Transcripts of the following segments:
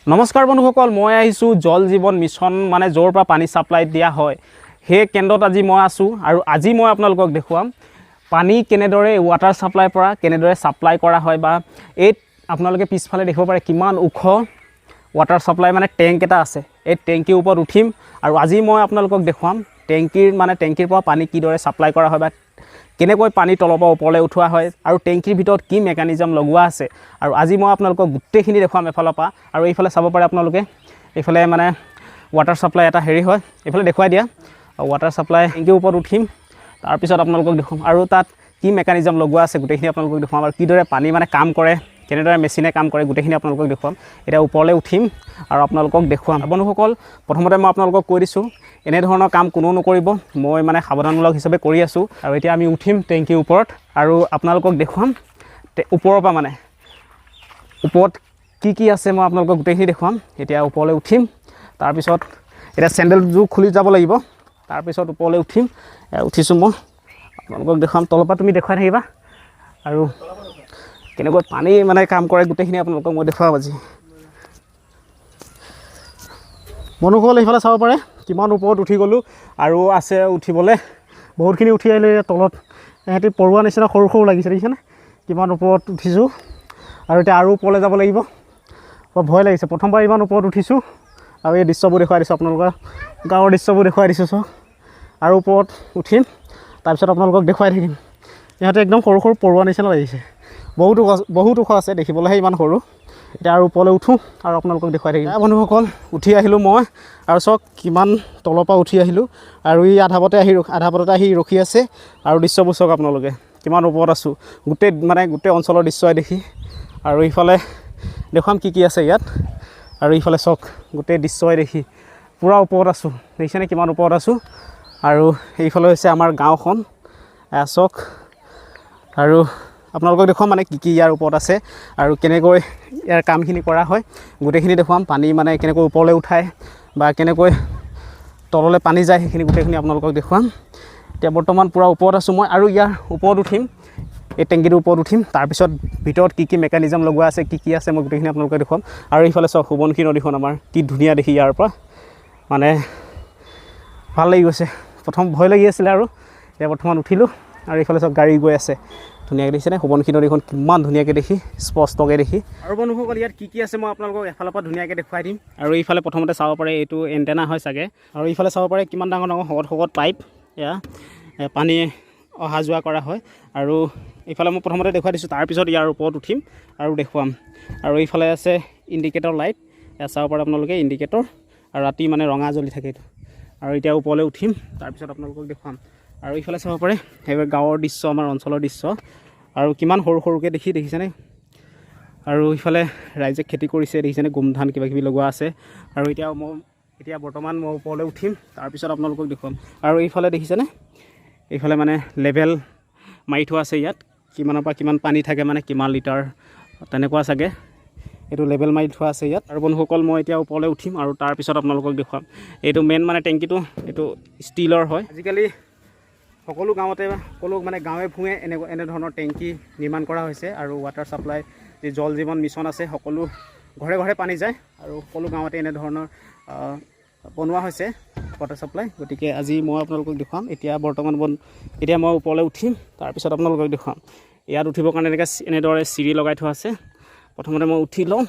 নমস্কাৰ বন্ধুসকল, মই আহিছোঁ জল জীৱন মিছন মানে য'ৰ পৰা পানী ছাপ্লাই দিয়া হয় সেই কেন্দ্ৰত আজি মই আছোঁ। আৰু আজি মই আপোনালোকক দেখুৱাম পানী কেনেদৰে ৱাটাৰ ছাপ্লাইৰ পৰা কেনেদৰে ছাপ্লাই কৰা হয়, বা এই আপোনালোকে পিছফালে দেখিব পাৰে কিমান ওখ ৱাটাৰ ছাপ্লাই মানে টেংক এটা আছে। এই টেংকিৰ ওপৰত উঠিম আৰু আজি মই আপোনালোকক দেখুৱাম টেংকিৰ পৰা পানী কিদৰে ছাপ্লাই কৰা হয় বা কেনেকৈ পানী তলৰ পৰা ওপৰলৈ উঠোৱা হয় আৰু টেংকিৰ ভিতৰত কি মেকানিজম লগোৱা আছে। আৰু আজি মই আপোনালোকক গোটেইখিনি দেখুৱাম এফালৰ পৰা। আৰু এইফালে চাব পাৰে আপোনালোকে, এইফালে মানে ৱাটাৰ ছাপ্লাই এটা হেৰি হয়, এইফালে দেখুৱাই দিয়া ৱাটাৰ ছাপ্লাই টেংকিৰ ওপৰত উঠিম, তাৰপিছত আপোনালোকক দেখুৱাম আৰু তাত কি মেকানিজম লগোৱা আছে গোটেইখিনি আপোনালোকক দেখুৱাম। আৰু কিদৰে পানী মানে কাম কৰে, কেনেদৰে মেচিনে কাম কৰে, গোটেইখিনি আপোনালোকক দেখুৱাম। এতিয়া ওপৰলৈ উঠিম আৰু আপোনালোকক দেখুৱাম। বন্ধুসকল, প্ৰথমতে মই আপোনালোকক কৈ দিছোঁ এনেধৰণৰ কাম কোনেও নকৰিব, মই মানে সাৱধানমূলক হিচাপে কৰি আছোঁ। আৰু এতিয়া আমি উঠিম টেংকিৰ ওপৰত আৰু আপোনালোকক দেখুৱাম ওপৰৰ পৰা, মানে ওপৰত কি আছে মই আপোনালোকক গোটেইখিনি দেখুৱাম। এতিয়া ওপৰলৈ উঠিম, তাৰপিছত এতিয়া চেণ্ডেলযোৰ খুলি যাব লাগিব, তাৰপিছত ওপৰলৈ উঠিম। উঠিছোঁ মই, আপোনালোকক দেখুৱাম। তলৰ পৰা তুমি দেখুৱাই থাকিবা আৰু কেনেকৈ পানী মানে কাম কৰে গোটেইখিনি আপোনালোকক মই দেখুৱাম আজি। বন্ধুসকল, এইফালে চাব পাৰে কিমান ওপৰত উঠি গ'লোঁ আৰু আছে উঠিবলৈ বহুতখিনি উঠি আহিলে। তলত সিহঁতি পৰুৱা নিচিনা সৰু সৰু লাগিছে, দেখিছেনে কিমান ওপৰত উঠিছোঁ। আৰু এতিয়া আৰু ওপৰলৈ যাব লাগিব, ভয় লাগিছে। প্ৰথমবাৰ ইমান ওপৰত উঠিছোঁ আৰু এই দৃশ্যবোৰ দেখুৱাই দিছোঁ আপোনালোকৰ, গাঁৱৰ দৃশ্যবোৰ দেখুৱাই দিছোঁ চব। আৰু ওপৰত উঠিম, তাৰপিছত আপোনালোকক দেখুৱাই থাকিম। ইহঁতে একদম সৰু সৰু পৰুৱা নিচিনা লাগিছে, বহুত ওখ আছে, দেখিবলৈহে ইমান সৰু। এতিয়া আৰু ওপৰলৈ উঠোঁ আৰু আপোনালোকক দেখুৱাই থাকিম। বন্ধুসকল, উঠি আহিলোঁ মই আৰু চাওক কিমান তলৰ পৰা উঠি আহিলোঁ। আৰু ই আধা পথতে আহি ৰখি আছে। আৰু দৃশ্যবোৰ চাওক আপোনালোকে কিমান ওপৰত আছোঁ, গোটেই অঞ্চলৰ দৃশ্যই দেখি। আৰু ইফালে দেখুৱাম কি আছে ইয়াত। আৰু ইফালে চাওক গোটেই দৃশ্যই দেখি পূৰা ওপৰত আছোঁ, দেখিছেনে কিমান ওপৰত আছোঁ। আৰু এইফালে হৈছে আমাৰ গাঁওখন, চাওক। আৰু আপোনালোকক দেখুৱাম মানে কি ইয়াৰ ওপৰত আছে আৰু কেনেকৈ ইয়াৰ কামখিনি কৰা হয়, গোটেইখিনি দেখুৱাম। পানী মানে কেনেকৈ ওপৰলৈ উঠায় বা কেনেকৈ তললৈ পানী যায়, সেইখিনি গোটেইখিনি আপোনালোকক দেখুৱাম। এতিয়া বৰ্তমান পূৰা ওপৰত আছোঁ মই, আৰু ইয়াৰ ওপৰত উঠিম, এই টেংকিটোৰ ওপৰত উঠিম। তাৰপিছত ভিতৰত কি মেকানিজম লগোৱা আছে, কি আছে, মই গোটেইখিনি আপোনালোকক দেখুৱাম। আৰু এইফালে চাওক সোৱণশিৰি নদীখন আমাৰ কি ধুনীয়া দেখি, ইয়াৰ পৰা মানে ভাল লাগি গৈছে। প্ৰথম ভয় লাগি আছিলে আৰু এতিয়া বৰ্তমান উঠিলোঁ। আৰু এইফালে চাওক গাড়ী গৈ আছে, ধুনীয়াকৈ দেখিছেনে সোৱণশিৰি নদীখন কিমান ধুনীয়াকৈ দেখি, স্পষ্টকৈ দেখি। আৰু বন্ধুসকল, ইয়াত কি আছে মই আপোনালোকক এফালৰ পৰা ধুনীয়াকৈ দেখুৱাই দিম। আৰু এইফালে প্ৰথমতে চাব পাৰে এইটো এণ্টেনা হয় চাগে। আৰু এইফালে চাব পাৰে কিমান ডাঙৰ ডাঙৰ শকত পাইপ, এয়া পানী অহা যোৱা কৰা হয়। আৰু এইফালে মই প্ৰথমতে দেখুৱাই দিছোঁ, তাৰপিছত ইয়াৰ ওপৰত উঠিম আৰু দেখুৱাম। আৰু এইফালে আছে ইণ্ডিকেটৰ লাইট, এয়া চাব পাৰে আপোনালোকে ইণ্ডিকেটৰ, আৰু ৰাতি মানে ৰঙা জ্বলি থাকে এইটো। আৰু এতিয়া ওপৰলৈ উঠিম, তাৰপিছত আপোনালোকক দেখুৱাম। আৰু এইফালে চাব পাৰে সেইবোৰ গাঁৱৰ দৃশ্য, আমাৰ অঞ্চলৰ দৃশ্য, আৰু কিমান সৰু সৰুকৈ দেখিছেনে। আৰু ইফালে ৰাইজে খেতি কৰিছে, দেখিছেনে গোমধান কিবাকিবি লগোৱা আছে। আৰু এতিয়া বৰ্তমান মই ওপৰলৈ উঠিম, তাৰপিছত আপোনালোকক দেখুৱাম। আৰু এইফালে দেখিছেনে, এইফালে মানে লেভেল মাৰি থোৱা আছে, ইয়াত কিমানৰ পৰা কিমান পানী থাকে, মানে কিমান লিটাৰ তেনেকুৱা চাগে, এইটো লেভেল মাৰি থোৱা আছে ইয়াত। আৰু বন্ধুসকল, মই এতিয়া ওপৰলৈ উঠিম আৰু তাৰপিছত আপোনালোকক দেখুৱাম। এইটো মেইন মানে টেংকিটো এইটো ষ্টীলৰ হয়। আজিকালি সকলো গাঁৱতে, সকলো মানে গাঁৱে ভূঞে এনেধৰণৰ টেংকি নিৰ্মাণ কৰা হৈছে। আৰু ৱাটাৰ ছাপ্লাই যি জল জীৱন মিছন আছে, সকলো ঘৰে ঘৰে পানী যায় আৰু সকলো গাঁৱতে এনেধৰণৰ বনোৱা হৈছে ৱাটাৰ ছাপ্লাই। গতিকে আজি মই আপোনালোকক দেখুৱাম। এতিয়া মই ওপৰলৈ উঠিম, তাৰপিছত আপোনালোকক দেখুৱাম। ইয়াত উঠিবৰ কাৰণে এনেদৰে চিৰি লগাই থোৱা আছে। প্ৰথমতে মই উঠি লওঁ,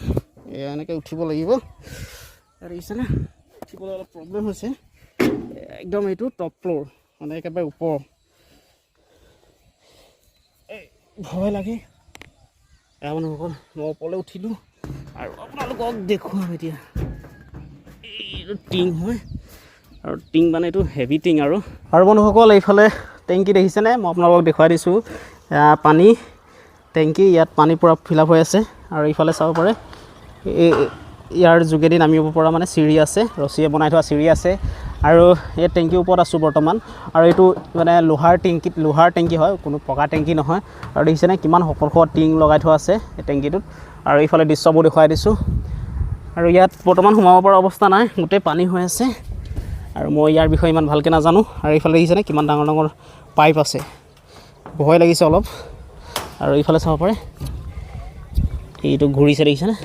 এনেকৈ উঠিব লাগিব, দেখিছেনে উঠিবলৈ অলপ প্ৰব্লেম হৈছে। একদম এইটো টপ ফ্ল'ৰ, মানে একেবাৰে ওপৰ, ভয় লাগে। মানুহসকল, মই ওপৰলৈ উঠিলোঁ আৰু আপোনালোকক দেখুৱাম। এতিয়া এইটো টিং হয়, আৰু টিং মানে এইটো হেভি টিং। আৰু বন্ধুসকল, এইফালে টেংকি দেখিছেনে, মই আপোনালোকক দেখুৱাই দিছোঁ পানী টেংকি। ইয়াত পানী পূৰা ফিল আপ হৈ আছে। আৰু ইফালে চাব পাৰে ইয়াৰ যোগেদি নামিব পৰা মানে চিৰি আছে, ৰছীয়ে বনাই থোৱা চিৰি আছে। আৰু এই টেংকিৰ ওপৰত আছোঁ বৰ্তমান। আৰু এইটো মানে লোহাৰ টেংকি হয়, কোনো পকা টেংকি নহয়। আৰু দেখিছেনে কিমান শকত টিং লগাই থোৱা আছে এই টেংকিটোত। আৰু এইফালে দৃশ্যবোৰ দেখুৱাই দিছোঁ। আৰু ইয়াত বৰ্তমান সোমাব পৰা অৱস্থা নাই, গোটেই পানী হৈ আছে। আৰু মই ইয়াৰ বিষয়ে ইমান ভালকৈ নাজানো। আৰু এইফালে দেখিছেনে কিমান ডাঙৰ ডাঙৰ পাইপ আছে, ভয় লাগিছে অলপ। আৰু এইফালে চাব পাৰে এইটো ঘূৰিছে, দেখিছেনে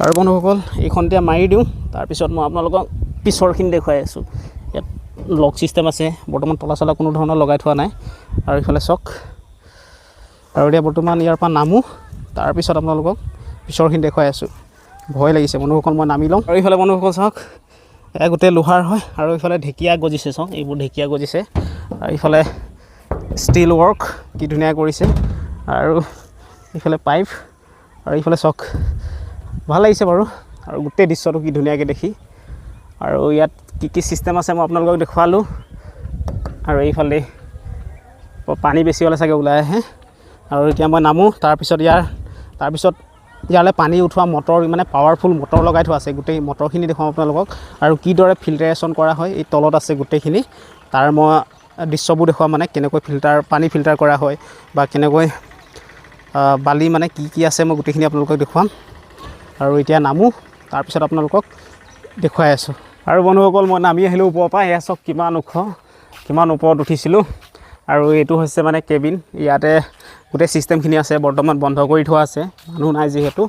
আৰু বন্ধুসকল এইখন এতিয়া মাৰি দিওঁ, তাৰপিছত মই আপোনালোকক পিছৰখিনি দেখুৱাই আছোঁ। ইয়াত লক ছিষ্টেম আছে, বৰ্তমান তলা চলা কোনো ধৰণৰ লগাই থোৱা নাই। আৰু ইফালে চাওক, আৰু এতিয়া বৰ্তমান ইয়াৰ পৰা নামোঁ, তাৰপিছত আপোনালোকক পিছৰখিনি দেখুৱাই আছোঁ। ভয় লাগিছে বন্ধুসকল, মই নামি লওঁ। আৰু ইফালে বন্ধুসকল চাওক, গোটেই লোহাৰ হয়, আৰু ইফালে ঢেকীয়া গজিছে চাওক, এইবোৰ ঢেকীয়া গজিছে। আৰু ইফালে ষ্টিল ৱৰ্ক কি ধুনীয়া কৰিছে, আৰু ইফালে পাইপ, আৰু ইফালে চাওক ভাল লাগিছে বাৰু। আৰু গোটেই দৃশ্যটো কি ধুনীয়াকৈ দেখি। আৰু ইয়াত কি ছিষ্টেম আছে মই আপোনালোকক দেখুৱালোঁ। আৰু এইফালে পানী বেছি হ'লে চাগে ওলাই আহে। আৰু এতিয়া মই নামোঁ, তাৰপিছত ইয়ালৈ পানী উঠোৱা মটৰ, মানে পাৱাৰফুল মটৰ লগাই থোৱা আছে। গোটেই মটৰখিনি দেখুৱাম আপোনালোকক, আৰু কিদৰে ফিল্টাৰেশ্যন কৰা হয়। এই তলত আছে গোটেইখিনি, তাৰ মই দৃশ্যবোৰ দেখুৱাম, মানে কেনেকৈ পানী ফিল্টাৰ কৰা হয়, বা কেনেকৈ বালি মানে কি আছে মই গোটেইখিনি আপোনালোকক দেখুৱাম। আৰু এতিয়া নামোঁ, তাৰপিছত আপোনালোকক দেখুৱাই আছোঁ। আৰু বন্ধুসকল মই নামি আহিলোঁ ওপৰৰ পৰা। এয়া চাওক কিমান ওপৰত উঠিছিলোঁ। আৰু এইটো হৈছে মানে কেবিন, ইয়াতে গোটেই ছিষ্টেমখিনি আছে। বৰ্তমান বন্ধ কৰি থোৱা আছে, মানুহ নাই যিহেতু,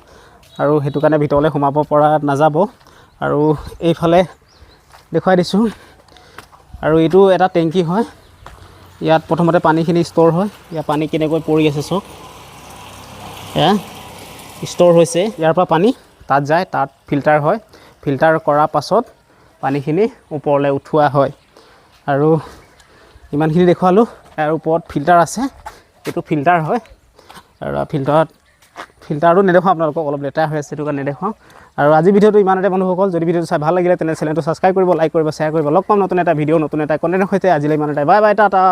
আৰু সেইটো কাৰণে ভিতৰলৈ সোমাব পৰা নাযাব। আৰু এইফালে দেখুৱাই দিছোঁ। আৰু এইটো এটা টেংকি হয়, ইয়াত প্ৰথমতে পানীখিনি ষ্ট'ৰ হয়। ইয়াত পানী কেনেকৈ পৰি আছে চাওক, এয়া ষ্ট'ৰ হৈছে। ইয়াৰ পৰা পানী তাত যায়, তাত ফিল্টাৰ হয়। ফিল্টাৰ কৰাৰ পাছত পানীখিনি ওপৰলৈ উঠোৱা হয়। আৰু ইমানখিনি দেখুৱালোঁ। ইয়াৰ ওপৰত ফিল্টাৰ আছে, এইটো ফিল্টাৰ হয়। আৰু ফিল্টাৰটো নেদেখুৱাওঁ আপোনালোকক, অলপ লেতেৰা হৈ আছে, সেইটো কাৰণে নেদেখুৱাওঁ। আৰু আজি ভিডিঅ'টো ইমানতে বন্ধুসকল। যদি ভিডিঅ'টো চাই ভাল লাগিলে তেনে চেনেলটো ছাবস্ক্ৰাইব কৰিব, লাইক কৰিব, শ্বেয়াৰ কৰিব। লগ পাম নতুন এটা ভিডিঅ', নতুন এটা কণ্টেণ্টৰ সৈতে। আজিলৈ ইমানতে, বাই বাই, টাটা।